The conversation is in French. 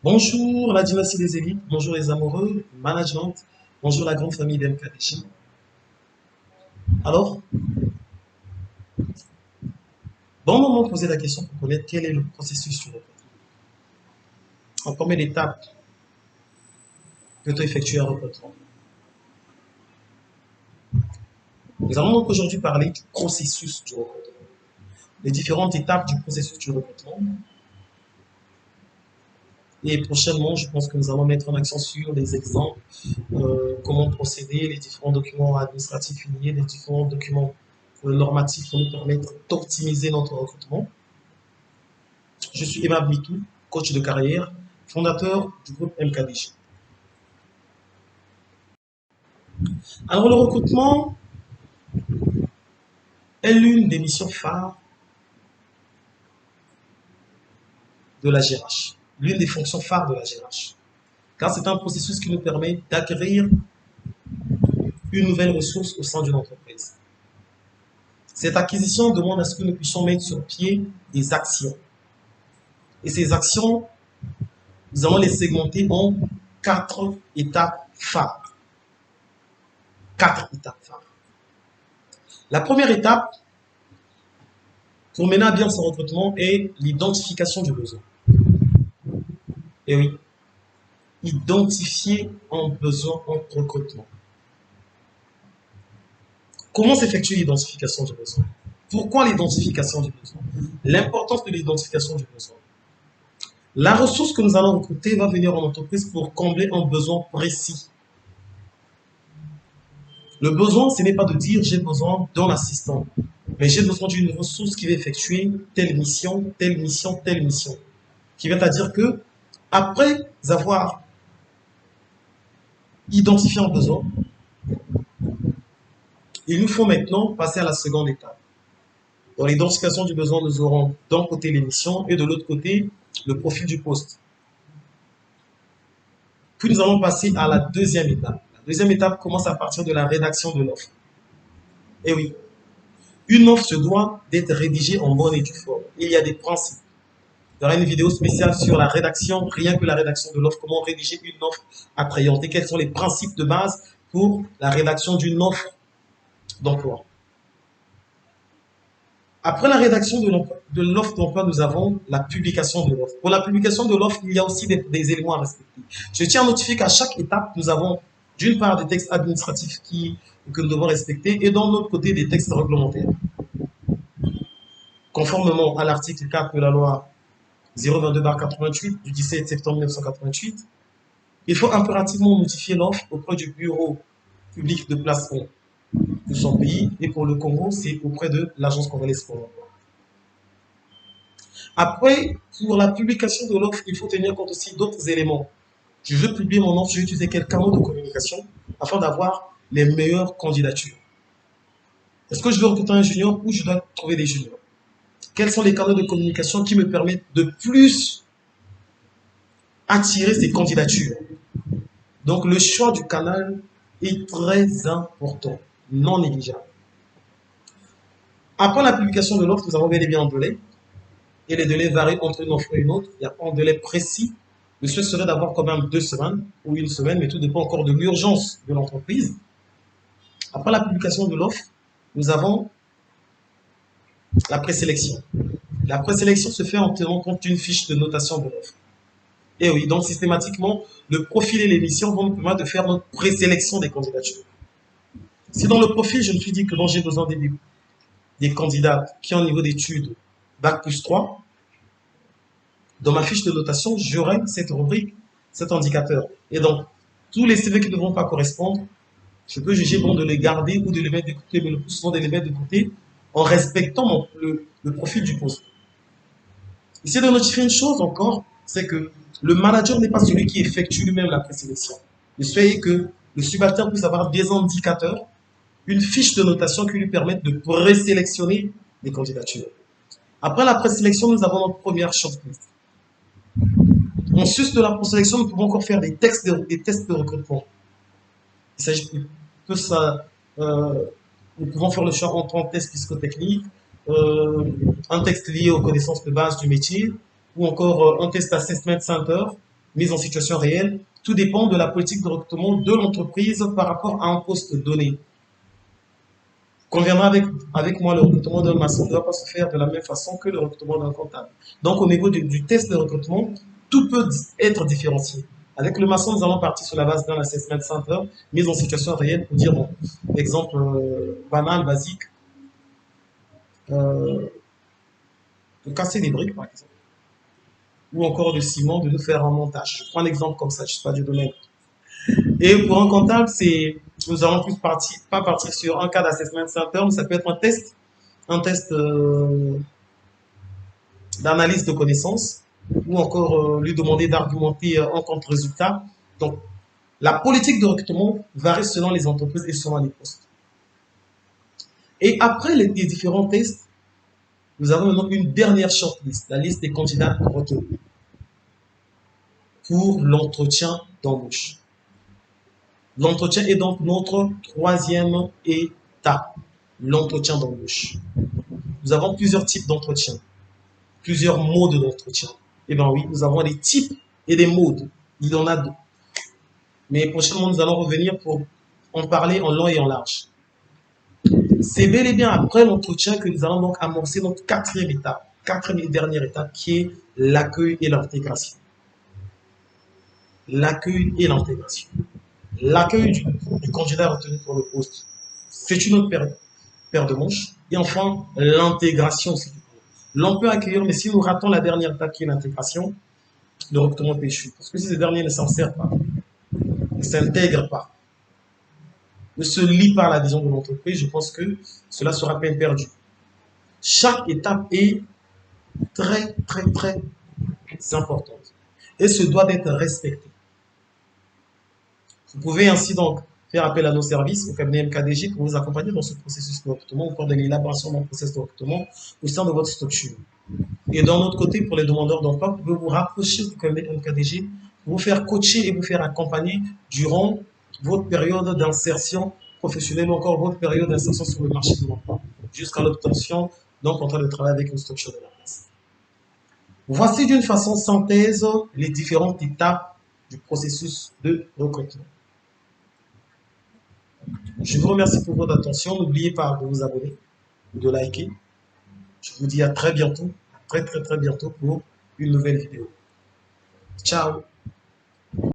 Bonjour la dynastie des élites, bonjour les amoureux, management, bonjour la grande famille d'MKDJ. Alors, bon moment de poser la question pour connaître quel est le processus du recrutement. En combien d'étapes peut-on effectuer un recrutement? Nous allons donc aujourd'hui parler du processus du recrutement, les différentes étapes du processus du recrutement. Et prochainement, je pense que nous allons mettre en accent sur les exemples, comment procéder, les différents documents administratifs liés, les différents documents normatifs pour nous permettre d'optimiser notre recrutement. Je suis Emma Mitou, coach de carrière, fondateur du groupe MKDJ. Alors, le recrutement est l'une des missions phares de la GRH, l'une des fonctions phares de la GRH, car c'est un processus qui nous permet d'acquérir une nouvelle ressource au sein d'une entreprise. Cette acquisition demande à ce que nous puissions mettre sur pied des actions. Et ces actions, nous allons les segmenter en 4 étapes phares. 4 étapes phares. La première étape, pour mener à bien ce recrutement, est l'identification du besoin. Et oui, identifier un besoin en recrutement. Comment s'effectue l'identification du besoin? Pourquoi l'identification du besoin? L'importance de l'identification du besoin. La ressource que nous allons recruter va venir en entreprise pour combler un besoin précis. Le besoin, ce n'est pas de dire j'ai besoin d'un assistant, mais j'ai besoin d'une ressource qui va effectuer telle mission, telle mission, telle mission. Qui va dire que, après avoir identifié un besoin, il nous faut maintenant passer à la seconde étape. Dans l'identification du besoin, nous aurons d'un côté les missions et de l'autre côté le profil du poste. Puis nous allons passer à la deuxième étape. La deuxième étape commence à partir de la rédaction de l'offre. Et oui, une offre se doit d'être rédigée en bonne et due forme. Il y a des principes. Il y aura une vidéo spéciale sur la rédaction, rien que la rédaction de l'offre, comment rédiger une offre attrayante et quels sont les principes de base pour la rédaction d'une offre d'emploi. Après la rédaction de l'offre d'emploi, nous avons la publication de l'offre. Pour la publication de l'offre, il y a aussi des éléments à respecter. Je tiens à notifier qu'à chaque étape, nous avons d'une part des textes administratifs que nous devons respecter et d'un autre côté des textes réglementaires. Conformément à l'article 4 de la loi 022/88 du 17 septembre 1988, il faut impérativement notifier l'offre auprès du bureau public de placement de son pays et pour le Congo, c'est auprès de l'Agence congolaise pour l'emploi. Après, pour la publication de l'offre, il faut tenir compte aussi d'autres éléments. Je veux publier mon offre, je vais utiliser quel canal de communication afin d'avoir les meilleures candidatures. Est-ce que je dois recruter un junior ou je dois trouver des juniors? Quels sont les canaux de communication qui me permettent de plus attirer ces candidatures? Donc le choix du canal est très important, non négligeable. Après la publication de l'offre, nous avons bel et bien un délai. Et les délais varient entre une offre et une autre. Il n'y a pas un délai précis. Le souhait serait d'avoir quand même 2 semaines ou une semaine, mais tout dépend encore de l'urgence de l'entreprise. Après la publication de l'offre, nous avons la présélection. La présélection se fait en tenant compte d'une fiche de notation de l'offre. Et oui, donc systématiquement, le profil et les missions vont nous permettre de faire notre présélection des candidatures. Si dans le profil, je me suis dit que j'ai besoin des candidats qui ont un niveau d'études Bac+3, dans ma fiche de notation, j'aurai cette rubrique, cet indicateur. Et donc, tous les CV qui ne vont pas correspondre, je peux juger bon de les garder ou de les mettre de côté, mais le plus souvent de les mettre de côté en respectant le profil du poste. Ici, de notifier une chose encore, c'est que le manager n'est pas celui qui effectue lui-même la présélection. Il souhaite que le subalterne puisse avoir des indicateurs, une fiche de notation qui lui permette de présélectionner les candidatures. Après la présélection, nous avons notre première shortlist. En sus de la présélection, nous pouvons encore faire des tests de recrutement. Il s'agit que ça. Nous pouvons faire le choix entre un test psychotechnique, un test lié aux connaissances de base du métier, ou encore un test assessment center, mise en situation réelle, tout dépend de la politique de recrutement de l'entreprise par rapport à un poste donné. Conviendra avec moi, le recrutement d'un maçon ne doit pas se faire de la même façon que le recrutement d'un comptable. Donc, au niveau du test de recrutement, tout peut être différencié. Avec le maçon, nous allons partir sur la base d'un assessment center, mise en situation réelle pour dire, bon, exemple banal, basique, euh, de casser des briques, par exemple, ou encore de ciment, de nous faire un montage. Je prends un exemple comme ça, je ne sais pas du domaine. Et pour un comptable, nous allons plus pas partir sur un cas d'assessment center, mais ça peut être un test d'analyse de connaissances, ou encore lui demander d'argumenter un contre-résultat. Donc, la politique de recrutement varie selon les entreprises et selon les postes. Et après les différents tests, nous avons maintenant une dernière shortlist, la liste des candidats retenus pour l'entretien d'embauche. L'entretien est donc notre troisième étape, l'entretien d'embauche. Nous avons plusieurs types d'entretien, plusieurs modes d'entretien. Eh bien oui, nous avons des types et des modes. Il y en a deux. Mais prochainement, nous allons revenir pour en parler en long et en large. C'est bel et bien après l'entretien que nous allons donc amorcer notre quatrième et dernière étape, qui est l'accueil et l'intégration. L'accueil et l'intégration. L'accueil du candidat retenu pour le poste, c'est une autre paire de manches. Et enfin, l'intégration, c'est du coup. L'on peut accueillir, mais si nous ratons la dernière étape qui est l'intégration, le recrutement peut échouer. Parce que si ces derniers ne s'en servent pas, ne s'intègrent pas, ne se lient pas à la vision de l'entreprise, je pense que cela sera peine perdue. Chaque étape est très, très, très importante et se doit d'être respectée. Vous pouvez ainsi donc faire appel à nos services au cabinet MKDJ pour vous accompagner dans ce processus de recrutement ou coordonner l'élaboration d'un processus de recrutement au sein de votre structure. Et d'un autre côté, pour les demandeurs d'emploi, vous pouvez vous rapprocher du cabinet MKDJ pour vous faire coacher et vous faire accompagner durant votre période d'insertion professionnelle ou encore votre période d'insertion sur le marché de l'emploi jusqu'à l'obtention d'un contrat de travail avec une structure de la place. Voici d'une façon synthèse les différentes étapes du processus de recrutement. Je vous remercie pour votre attention. N'oubliez pas de vous abonner ou de liker. Je vous dis à très bientôt, très bientôt pour une nouvelle vidéo. Ciao!